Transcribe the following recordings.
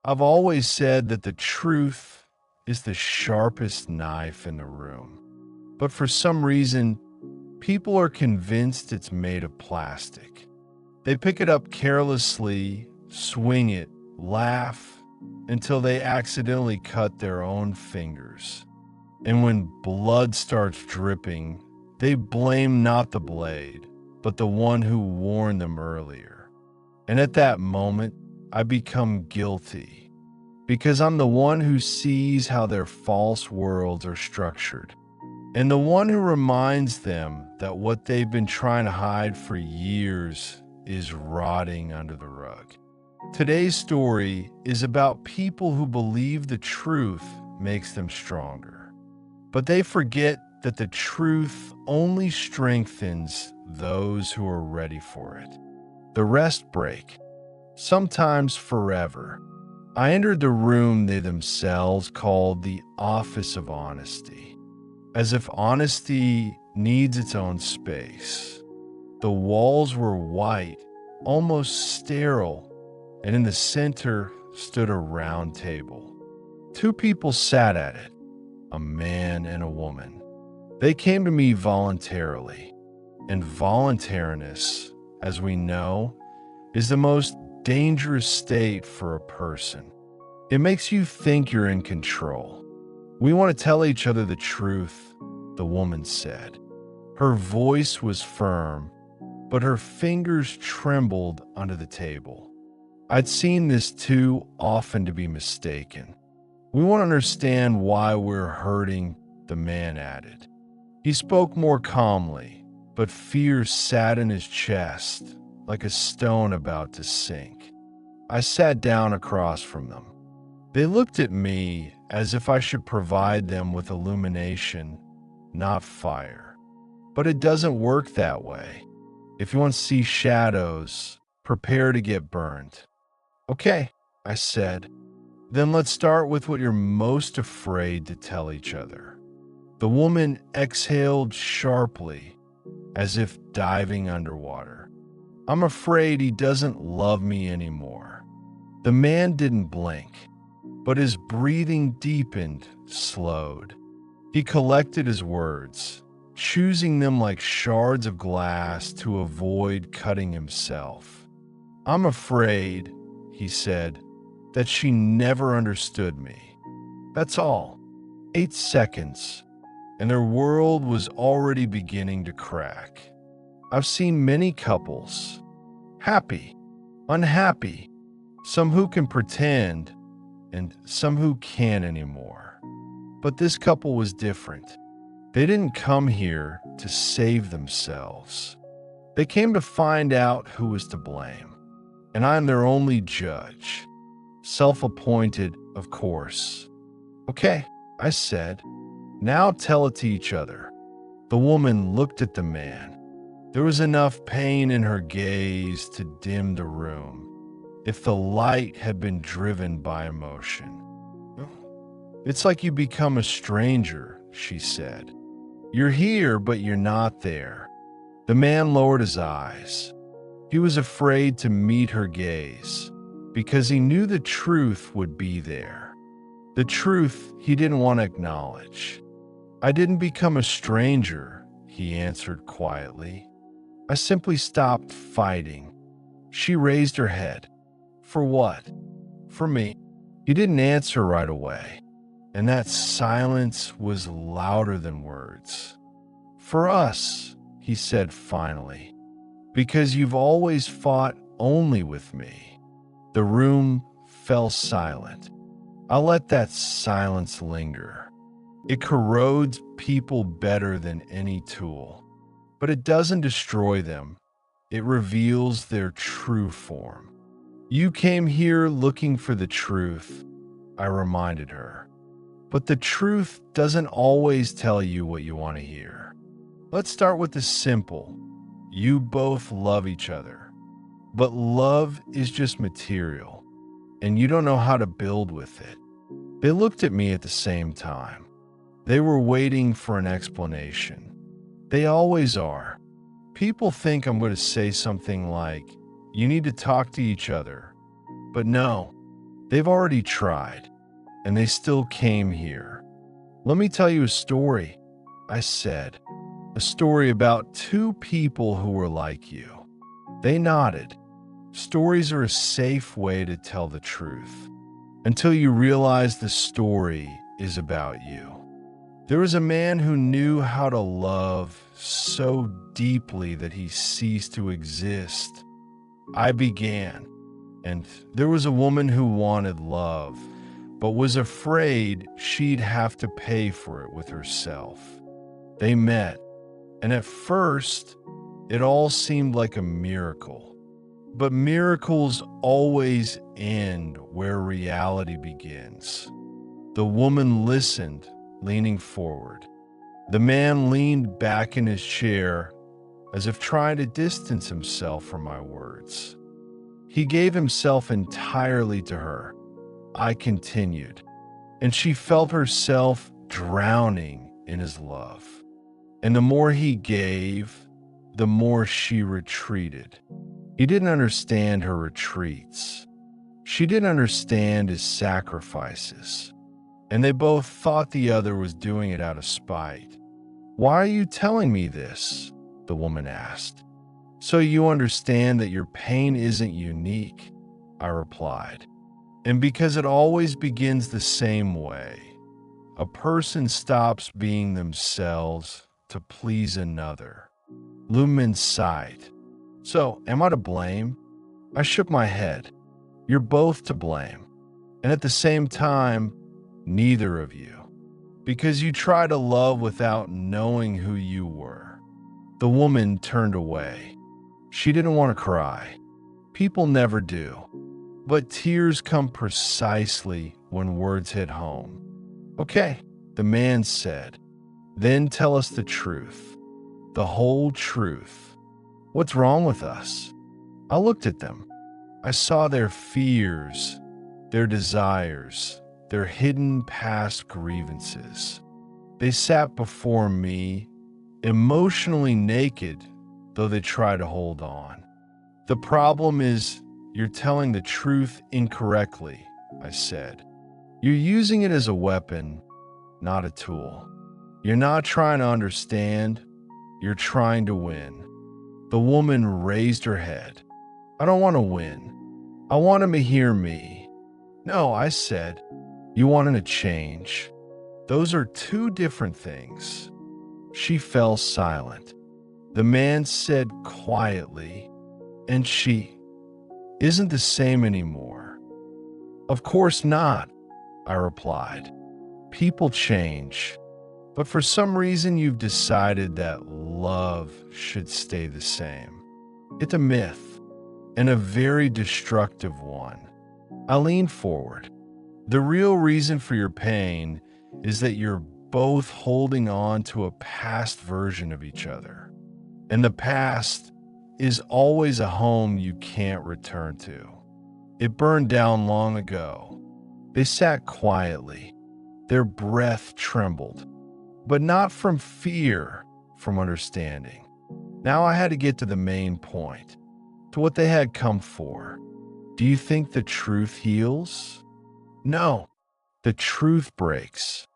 I've always said that the truth is the sharpest knife in the room. But for some reason, people are convinced it's made of plastic. They pick it up carelessly, swing it, laugh, until they accidentally cut their own fingers. And when blood starts dripping, they blame not the blade, but the one who warned them earlier. And at that moment, I become guilty, because I'm the one who sees how their false worlds are structured, and the one who reminds them that what they've been trying to hide for years is rotting under the rug. Today's story is about people who believe the truth makes them stronger, but they forget that the truth only strengthens those who are ready for it. The rest break, sometimes forever. I entered the room they themselves called the Office of Honesty, as if honesty needs its own space. The walls were white, almost sterile, and in the center stood a round table. Two people sat at it, a man and a woman. They came to me voluntarily, and voluntariness, as we know, is the most dangerous state for a person. It makes you think you're in control. We want to tell each other the truth, the woman said. Her voice was firm, but her fingers trembled under the table. I'd seen this too often to be mistaken. We want to understand why we're hurting, the man added. He spoke more calmly, but fear sat in his chest like a stone about to sink. I sat down across from them. They looked at me as if I should provide them with illumination, not fire. But it doesn't work that way. If you want to see shadows, prepare to get burned. Okay, I said. Then let's start with what you're most afraid to tell each other. The woman exhaled sharply, as if diving underwater. I'm afraid he doesn't love me anymore. The man didn't blink, but his breathing deepened, slowed. He collected his words, choosing them like shards of glass to avoid cutting himself. I'm afraid, he said, that she never understood me. That's all. 8 seconds, and their world was already beginning to crack. I've seen many couples, happy, unhappy, some who can pretend, and some who can't anymore. But this couple was different. They didn't come here to save themselves. They came to find out who was to blame. And I'm their only judge. Self-appointed, of course. Okay, I said. Now tell it to each other. The woman looked at the man. There was enough pain in her gaze to dim the room, if the light had been driven by emotion. It's like you become a stranger, she said. You're here, but you're not there. The man lowered his eyes. He was afraid to meet her gaze, because he knew the truth would be there. The truth he didn't want to acknowledge. I didn't become a stranger, he answered quietly. I simply stopped fighting. She raised her head. For what? For me. He didn't answer right away, and that silence was louder than words. For us, he said finally, because you've always fought only with me. The room fell silent. I let that silence linger. It corrodes people better than any tool, but it doesn't destroy them. It reveals their true form. You came here looking for the truth, I reminded her. But the truth doesn't always tell you what you want to hear. Let's start with the simple. You both love each other. But love is just material, and you don't know how to build with it. They looked at me at the same time. They were waiting for an explanation. They always are. People think I'm going to say something like, you need to talk to each other. But no, They've already tried, and they still came here. Let me tell you a story, I said. A story about two people who were like you. They nodded. Stories are a safe way to tell the truth, until you realize the story is about you. There was a man who knew how to love so deeply that he ceased to exist. I began, and there was a woman who wanted love, but was afraid she'd have to pay for it with herself. They met, and at first, it all seemed like a miracle. But miracles always end where reality begins. The woman listened, leaning forward. The man leaned back in his chair, as if trying to distance himself from my words. He gave himself entirely to her. I continued, and she felt herself drowning in his love. And the more he gave, the more she retreated. He didn't understand her retreats. She didn't understand his sacrifices. And they both thought the other was doing it out of spite. "Why are you telling me this?" the woman asked. "So you understand that your pain isn't unique," I replied. "And because it always begins the same way. A person stops being themselves to please another." Lumen sighed. "So, am I to blame?" I shook my head. "You're both to blame. And at the same time, neither of you. Because you try to love without knowing who you were." The woman turned away. She didn't want to cry. People never do. But tears come precisely when words hit home. "Okay," the man said. "Then tell us the truth. The whole truth. What's wrong with us?" I looked at them. I saw their fears, their desires, their hidden past grievances. They sat before me, emotionally naked, though they try to hold on. "The problem is you're telling the truth incorrectly," I said. "You're using it as a weapon, not a tool. You're not trying to understand, you're trying to win." The woman raised her head. "I don't want to win. I want him to hear me." "No," I said. "You want him to change. Those are two different things." She fell silent. The man said quietly, "And she isn't the same anymore." "Of course not," I replied. "People change. But for some reason you've decided that love should stay the same. It's a myth, and a very destructive one." I leaned forward. "The real reason for your pain is that you're both holding on to a past version of each other. And the past is always a home you can't return to. It burned down long ago." They sat quietly. Their breath trembled, but not from fear, from understanding. Now I had to get to the main point, to what they had come for. "Do you think the truth heals?" "No, the truth breaks.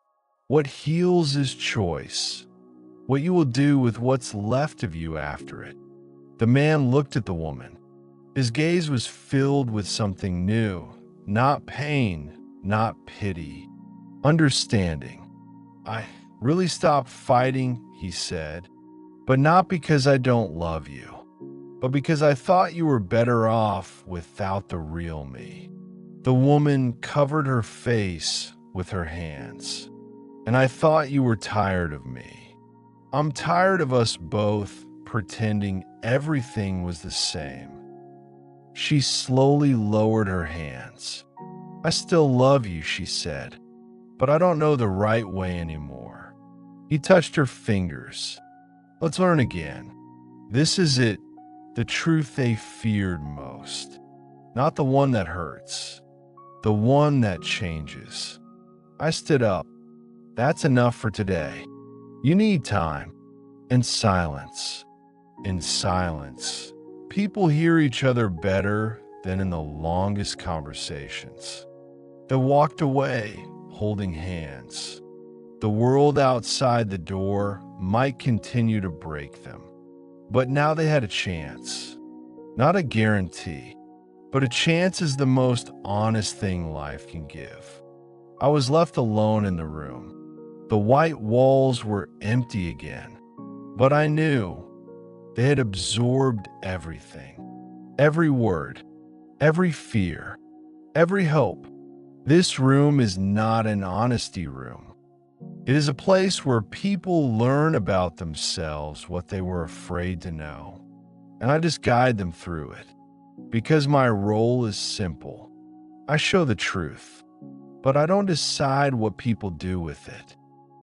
What heals is choice. What you will do with what's left of you after it." The man looked at the woman. His gaze was filled with something new, not pain, not pity, understanding. "I really stopped fighting," he said, "but not because I don't love you, but because I thought you were better off without the real me." The woman covered her face with her hands. "And I thought you were tired of me. I'm tired of us both pretending everything was the same." She slowly lowered her hands. "I still love you," she said, "but I don't know the right way anymore." He touched her fingers. "Let's learn again. This is it, the truth they feared most. Not the one that hurts, the one that changes." I stood up. "That's enough for today. You need time and silence." In silence, people hear each other better than in the longest conversations. They walked away, holding hands. The world outside the door might continue to break them, but now they had a chance. Not a guarantee, but a chance is the most honest thing life can give. I was left alone in the room. The white walls were empty again, but I knew they had absorbed everything. Every word, every fear, every hope. This room is not an honesty room. It is a place where people learn about themselves what they were afraid to know. And I just guide them through it. Because my role is simple. I show the truth, but I don't decide what people do with it.